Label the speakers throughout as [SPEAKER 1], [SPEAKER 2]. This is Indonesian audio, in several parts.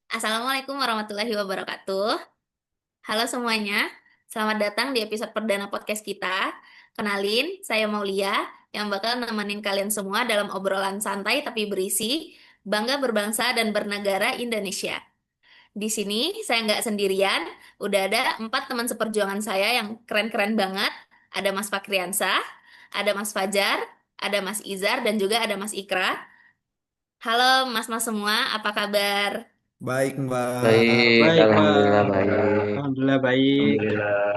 [SPEAKER 1] Assalamualaikum warahmatullahi wabarakatuh. Halo semuanya, selamat datang di episode perdana podcast kita. Kenalin, saya Maulia yang bakal nemenin kalian semua dalam obrolan santai tapi berisi, bangga berbangsa dan bernegara Indonesia. Di sini saya nggak sendirian, udah ada 4 teman seperjuangan saya yang keren-keren banget. Ada Mas Fakriansah, ada Mas Fajar, ada Mas Izar, dan juga ada Mas Ikra. Halo Mas-mas semua, apa kabar?
[SPEAKER 2] Baik, Mbak.
[SPEAKER 3] Baik,
[SPEAKER 4] Baik,
[SPEAKER 3] Alhamdulillah
[SPEAKER 4] Mbak.
[SPEAKER 3] baik.
[SPEAKER 4] Alhamdulillah baik.
[SPEAKER 3] Alhamdulillah.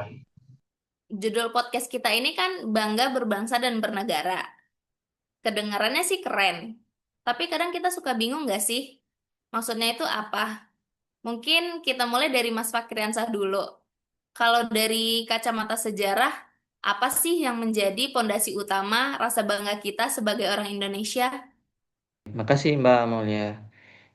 [SPEAKER 1] Judul podcast kita ini kan Bangga Berbangsa dan Bernegara. Kedengarannya sih keren. Tapi kadang kita suka bingung nggak sih? Maksudnya itu apa? Mungkin kita mulai dari Mas Fakriansah dulu. Kalau dari kacamata sejarah, apa sih yang menjadi pondasi utama rasa bangga kita sebagai orang Indonesia?
[SPEAKER 3] Makasih Mbak Amalia.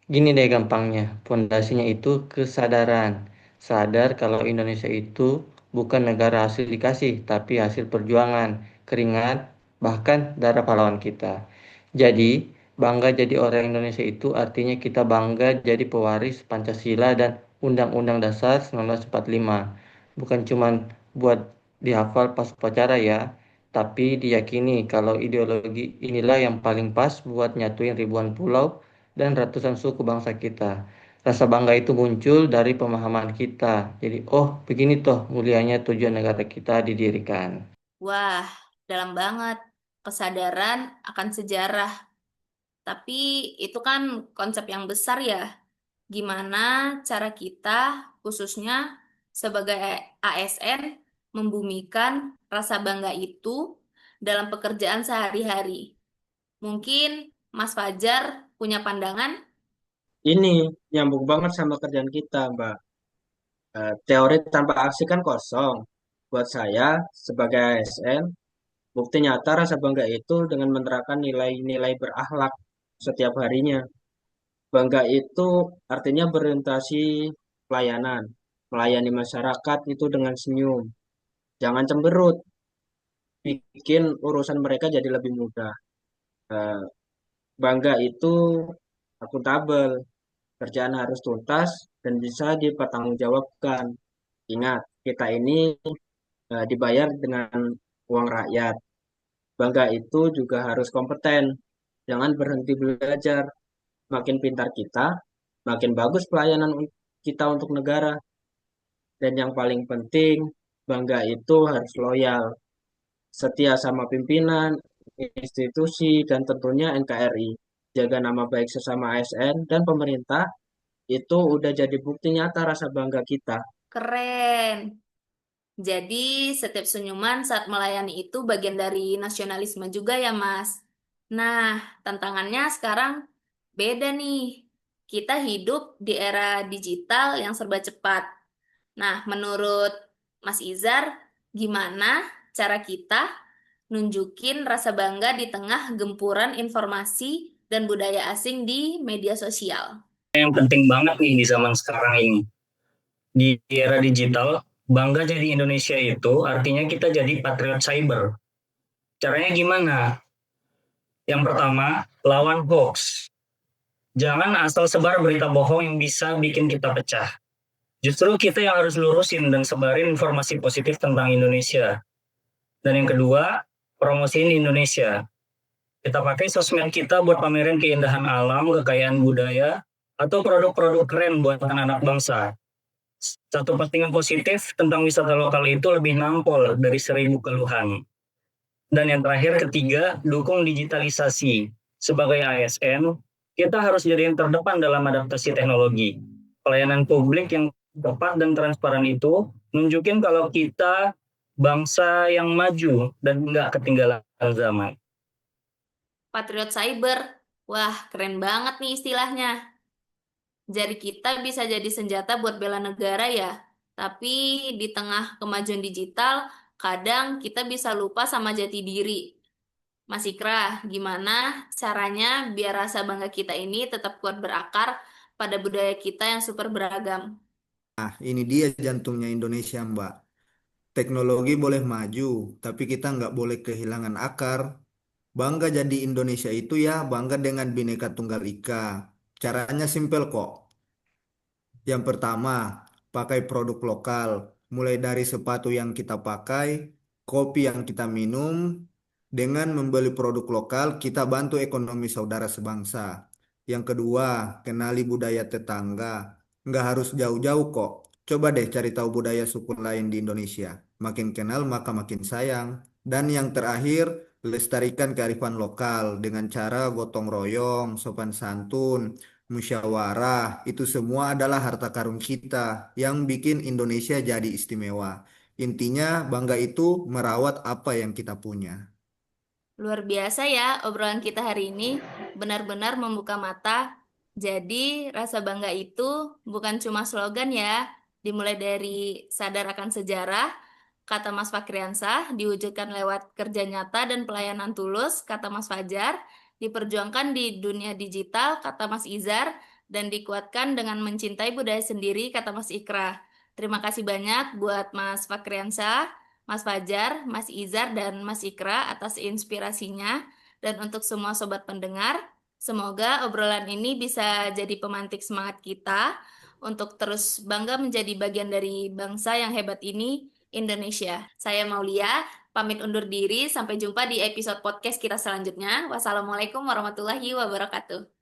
[SPEAKER 3] Gini deh gampangnya, pondasinya itu kesadaran. Sadar kalau Indonesia itu bukan negara hasil dikasih, tapi hasil perjuangan, keringat, bahkan darah pahlawan kita. Jadi, bangga jadi orang Indonesia itu artinya kita bangga jadi pewaris Pancasila dan Undang-Undang Dasar 1945. Bukan cuman buat dihafal pas upacara ya, tapi diyakini kalau ideologi inilah yang paling pas buat nyatuin ribuan pulau dan ratusan suku bangsa kita. Rasa bangga itu muncul dari pemahaman kita. Jadi, oh begini toh mulianya tujuan negara kita didirikan.
[SPEAKER 1] Wah, dalam banget. Kesadaran akan sejarah. Tapi itu kan konsep yang besar ya. Gimana cara kita, khususnya sebagai ASN, membumikan rasa bangga itu dalam pekerjaan sehari-hari. Mungkin Mas Fajar punya pandangan?
[SPEAKER 4] Ini nyambung banget sama kerjaan kita, Mbak. Teori tanpa aksi kan kosong. Buat saya, sebagai ASN, bukti nyata rasa bangga itu dengan menerapkan nilai-nilai berakhlak setiap harinya. Bangga itu artinya berorientasi pelayanan. Melayani masyarakat itu dengan senyum. Jangan cemberut, bikin urusan mereka jadi lebih mudah. Eh, Bangga itu akuntabel. Kerjaan harus tuntas dan bisa dipertanggungjawabkan. Ingat, kita ini dibayar dengan uang rakyat. Bangga itu juga harus kompeten. Jangan berhenti belajar. Makin pintar kita, makin bagus pelayanan kita untuk negara. Dan yang paling penting, bangga itu harus loyal, setia sama pimpinan, institusi, dan tentunya NKRI. Jaga nama baik sesama ASN dan pemerintah, itu udah jadi bukti nyata rasa bangga kita.
[SPEAKER 1] Keren. Jadi setiap senyuman saat melayani itu bagian dari nasionalisme juga ya, Mas. Nah, tantangannya sekarang beda nih. Kita hidup di era digital yang serba cepat. Nah, menurut Mas Izar, gimana cara kita nunjukin rasa bangga di tengah gempuran informasi dan budaya asing di media sosial?
[SPEAKER 5] Yang penting banget nih di zaman sekarang ini. Di era digital, bangga jadi Indonesia itu artinya kita jadi patriot cyber. Caranya gimana? Yang pertama, lawan hoax. Jangan asal sebar berita bohong yang bisa bikin kita pecah. Justru kita yang harus lurusin dan sebarin informasi positif tentang Indonesia. Dan yang kedua, promosiin Indonesia. Kita pakai sosmed kita buat pamerin keindahan alam, kekayaan budaya, atau produk-produk keren buat anak-anak bangsa. Satu postingan positif tentang wisata lokal itu lebih nampol dari 1.000 keluhan. Dan yang terakhir ketiga, dukung digitalisasi. Sebagai ASN, kita harus jadi yang terdepan dalam adaptasi teknologi. Pelayanan publik yang tepat dan transparan itu nunjukin kalau kita bangsa yang maju dan nggak ketinggalan zaman.
[SPEAKER 1] Patriot Cyber. Wah, keren banget nih istilahnya. Jadi kita bisa jadi senjata buat bela negara ya. Tapi di tengah kemajuan digital, kadang kita bisa lupa sama jati diri. Mas Ikra, gimana caranya biar rasa bangga kita ini tetap kuat berakar pada budaya kita yang super beragam?
[SPEAKER 2] Nah, ini dia jantungnya Indonesia, Mbak. Teknologi boleh maju, tapi kita nggak boleh kehilangan akar. Bangga jadi Indonesia itu ya bangga dengan Bhinneka Tunggal Ika. Caranya simpel kok. Yang pertama, pakai produk lokal. Mulai dari sepatu yang kita pakai, kopi yang kita minum. Dengan membeli produk lokal, kita bantu ekonomi saudara sebangsa. Yang kedua, kenali budaya tetangga. Nggak harus jauh-jauh kok. Coba deh cari tahu budaya suku lain di Indonesia. Makin kenal maka makin sayang. Dan yang terakhir, lestarikan kearifan lokal dengan cara gotong royong, sopan santun, musyawarah. Itu semua adalah harta karun kita yang bikin Indonesia jadi istimewa. Intinya, bangga itu merawat apa yang kita punya.
[SPEAKER 1] Luar biasa ya obrolan kita hari ini, benar-benar membuka mata. Jadi rasa bangga itu bukan cuma slogan ya, dimulai dari sadar akan sejarah, kata Mas Fakriansah, diwujudkan lewat kerja nyata dan pelayanan tulus, kata Mas Fajar, diperjuangkan di dunia digital, kata Mas Izar, dan dikuatkan dengan mencintai budaya sendiri, kata Mas Ikra. Terima kasih banyak buat Mas Fakriansah, Mas Fajar, Mas Izar, dan Mas Ikra atas inspirasinya. Dan untuk semua sobat pendengar, semoga obrolan ini bisa jadi pemantik semangat kita untuk terus bangga menjadi bagian dari bangsa yang hebat ini, Indonesia. Saya Maulia, pamit undur diri. Sampai jumpa di episode podcast kita selanjutnya. Wassalamualaikum warahmatullahi wabarakatuh.